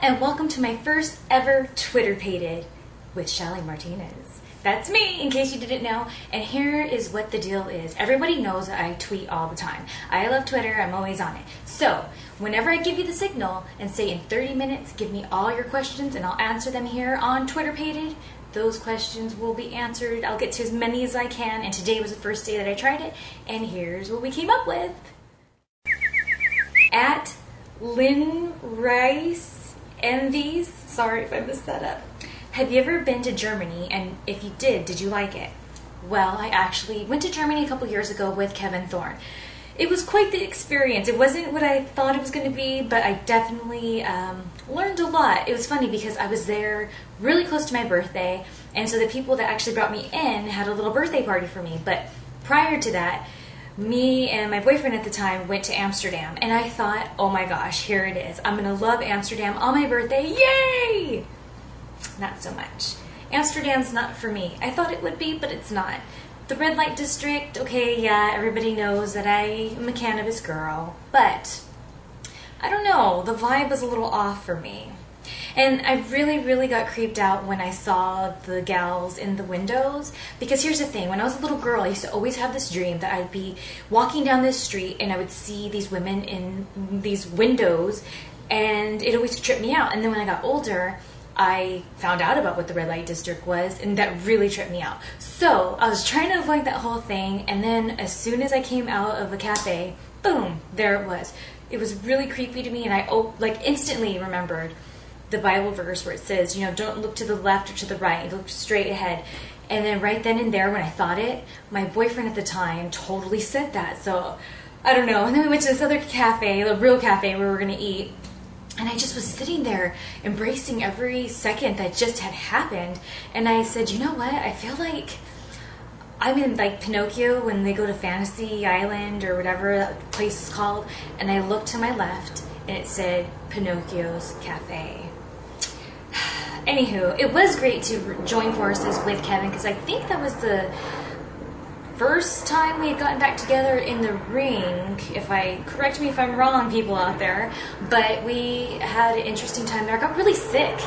and welcome to my first ever Twitter-pated with Shelly Martinez. That's me, in case you didn't know, and here is what the deal is. Everybody knows that I tweet all the time. I love Twitter, I'm always on it. So, whenever I give you the signal and say in 30 minutes, give me all your questions and I'll answer them here on Twitter-pated, those questions will be answered. I'll get to as many as I can, and today was the first day that I tried it, and here's what we came up with. At Lynn Rice Envies, sorry if I messed that up. Have you ever been to Germany, and if you did you like it? Well, I actually went to Germany a couple years ago with Kevin Thorne. It was quite the experience. It wasn't what I thought it was going to be, but I definitely learned a lot. It was funny because I was there really close to my birthday, and so the people that actually brought me in had a little birthday party for me. But prior to that, me and my boyfriend at the time went to Amsterdam, and I thought, oh my gosh, here it is. I'm going to love Amsterdam on my birthday. Yay! Not so much. Amsterdam's not for me. I thought it would be, but it's not. The red light district, okay, yeah, everybody knows that I am a cannabis girl, but I don't know, the vibe was a little off for me. And I really got creeped out when I saw the gals in the windows, because here's the thing, when I was a little girl, I used to always have this dream that I'd be walking down this street and I would see these women in these windows, and it always tripped me out. And then when I got older, I found out about what the red light district was, and that really tripped me out. So I was trying to avoid that whole thing, and then as soon as I came out of a cafe, boom, there it was. It was really creepy to me, and I instantly remembered the Bible verse where it says, you know, don't look to the left or to the right, look straight ahead. And then right then and there when I thought it, my boyfriend at the time totally said that. So I don't know. And then we went to this other cafe, the real cafe where we were going to eat. And I just was sitting there embracing every second that just had happened. And I said, you know what? I feel like I'm in like Pinocchio when they go to Fantasy Island or whatever that place is called. And I looked to my left and it said Pinocchio's Cafe. Anywho, it was great to join forces with Kevin because I think that was the first time we had gotten back together in the ring. Correct me if I'm wrong, people out there, but we had an interesting time there. I got really sick,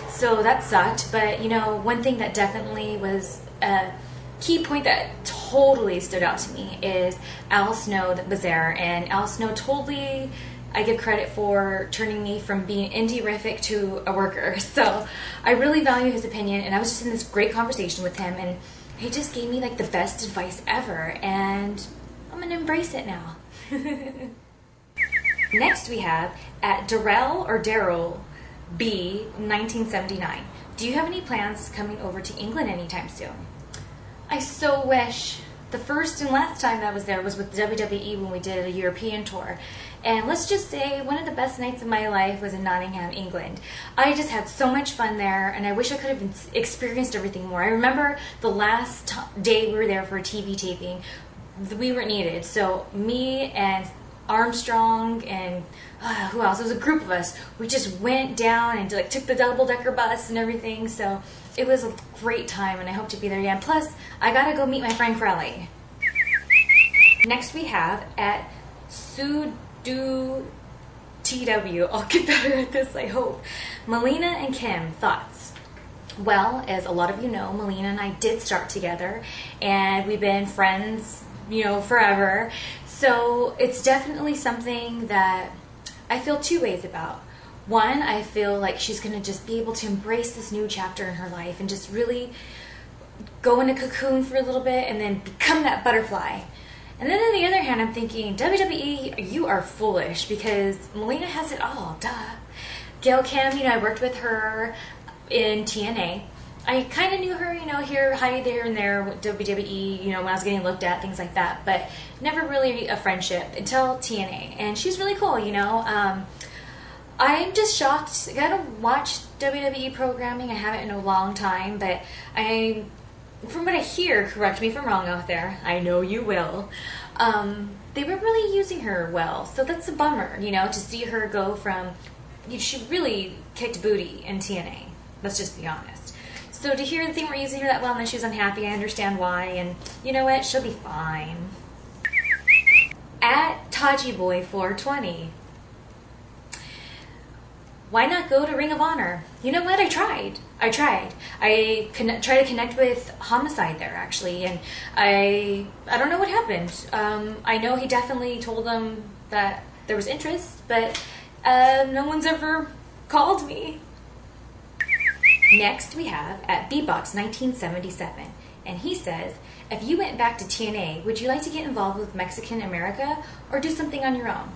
so that sucked. But you know, one thing that definitely was a key point that totally stood out to me is Al Snow that was there, and Al Snow totally, I give credit for turning me from being indie-rific to a worker. So I really value his opinion, and I was just in this great conversation with him, and he just gave me like the best advice ever, and I'm gonna embrace it now. Next we have at Daryl B 1979. Do you have any plans coming over to England anytime soon? I so wish. The first and last time I was there was with WWE when we did a European tour. And let's just say one of the best nights of my life was in Nottingham, England. I just had so much fun there, and I wish I could have experienced everything more. I remember the last day we were there for a TV taping, we weren't needed. So me and Armstrong and who else? It was a group of us. We just went down and like took the double-decker bus and everything. So it was a great time, and I hope to be there again. Plus, I gotta go meet my friend Crowley. Next we have at Sudu TW. I'll get better at this, I hope. Melina and Kim, thoughts? Well, as a lot of you know, Melina and I did start together, and we've been friends, you know, forever. So it's definitely something that I feel two ways about. One, I feel like she's going to just be able to embrace this new chapter in her life and just really go in a cocoon for a little bit and then become that butterfly. And then on the other hand, I'm thinking, WWE, you are foolish because Melina has it all, duh. Gail Kim, you know, I worked with her in TNA. I kind of knew her, you know, here, hi, there, and there with WWE, you know, when I was getting looked at, things like that, but never really a friendship until TNA. And she's really cool, you know. I'm just shocked. I don't watch WWE programming. I haven't in a long time, but from what I hear, correct me if I'm wrong out there, I know you will, they were really using her well, so that's a bummer, you know, to see her go from, she really kicked booty in TNA, let's just be honest. So to hear that they weren't using her that well and then she was unhappy, I understand why, and you know what, she'll be fine. At Taji Boy 420. Why not go to Ring of Honor? You know what? I tried. I tried to connect with Homicide there, actually, and I don't know what happened. I know he definitely told them that there was interest, but no one's ever called me. Next, we have at Bbox 1977, and he says, if you went back to TNA, would you like to get involved with Mexican America or do something on your own?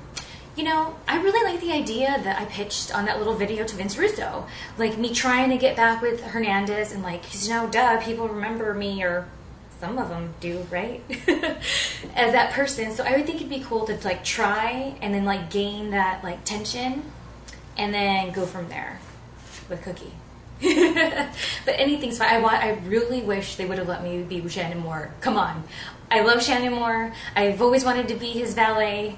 You know, I really like the idea that I pitched on that little video to Vince Russo. Like, me trying to get back with Hernandez and, like, 'cause, you know, duh, people remember me, or some of them do, right? As that person. So I would think it'd be cool to, like, try and then, like, gain that, like, tension and then go from there with Cookie. But anything's fine. I really wish they would have let me be with Shannon Moore. Come on. I love Shannon Moore. I've always wanted to be his valet.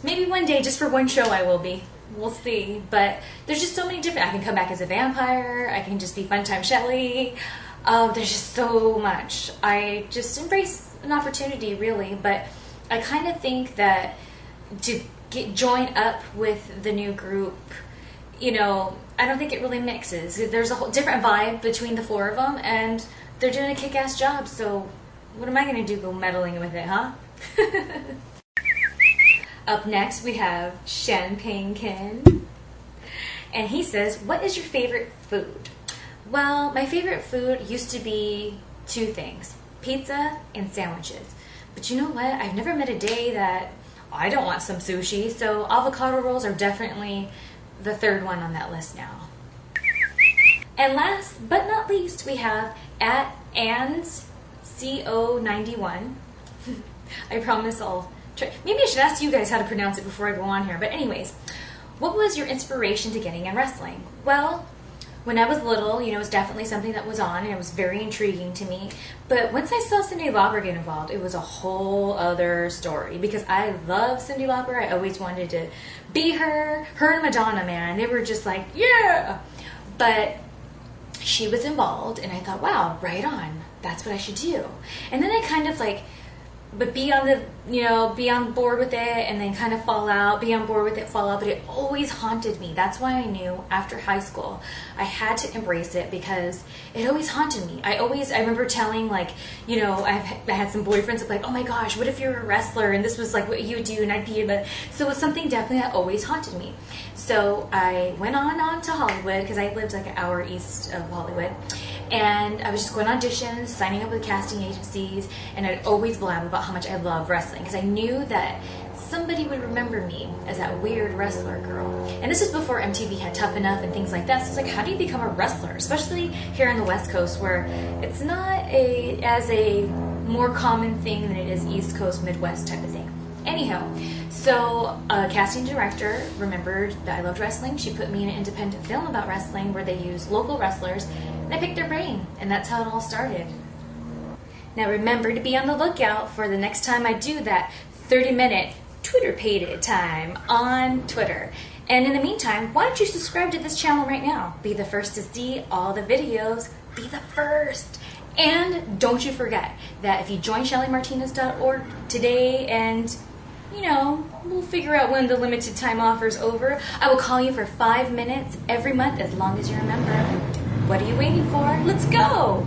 Maybe one day, just for one show, I will be. We'll see. But there's just so many different... I can come back as a vampire. I can just be Funtime Shelly. There's just so much. I just embrace an opportunity, really. But I kind of think that to join up with the new group, you know, I don't think it really mixes. There's a whole different vibe between the four of them, and they're doing a kick-ass job. So what am I going to do, go meddling with it, huh? Up next, we have Champagne Ken. And he says, what is your favorite food? Well, my favorite food used to be two things, pizza and sandwiches. But you know what? I've never met a day that I don't want some sushi, so avocado rolls are definitely the third one on that list now. And last but not least, we have at AnsCO91. I promise I'll... Maybe I should ask you guys how to pronounce it before I go on here. But anyways, what was your inspiration to getting in wrestling? Well, when I was little, you know, it was definitely something that was on, and it was very intriguing to me. But once I saw Cyndi Lauper get involved, it was a whole other story. Because I love Cyndi Lauper. I always wanted to be her. Her and Madonna, man. They were just like, yeah! But she was involved, and I thought, wow, right on. That's what I should do. And then I kind of like... But be on the, you know, be on board with it and then kind of fall out, be on board with it, fall out. But it always haunted me. That's why I knew after high school I had to embrace it, because it always haunted me. I remember telling, like, you know, I had some boyfriends that were like, oh my gosh, what if you're a wrestler and this was like what you do and I'd be able to. So it was something definitely that always haunted me. So I went on to Hollywood, because I lived like an hour east of Hollywood. And I was just going on auditions, signing up with casting agencies, and I'd always blab about how much I love wrestling, because I knew that somebody would remember me as that weird wrestler girl. And this is before MTV had Tough Enough and things like that. So it's like, how do you become a wrestler? Especially here on the West Coast, where it's not as a more common thing than it is East Coast, Midwest type of thing. Anyhow, so a casting director remembered that I loved wrestling. She put me in an independent film about wrestling where they used local wrestlers, and I picked their brain, and that's how it all started. Now remember to be on the lookout for the next time I do that 30-minute Twitter-pated time on Twitter. And in the meantime, why don't you subscribe to this channel right now? Be the first to see all the videos. Be the first. And don't you forget that if you join ShellyMartinez.org today, and you know, we'll figure out when the limited time offer's over, I will call you for 5 minutes every month as long as you remember. What are you waiting for? Let's go!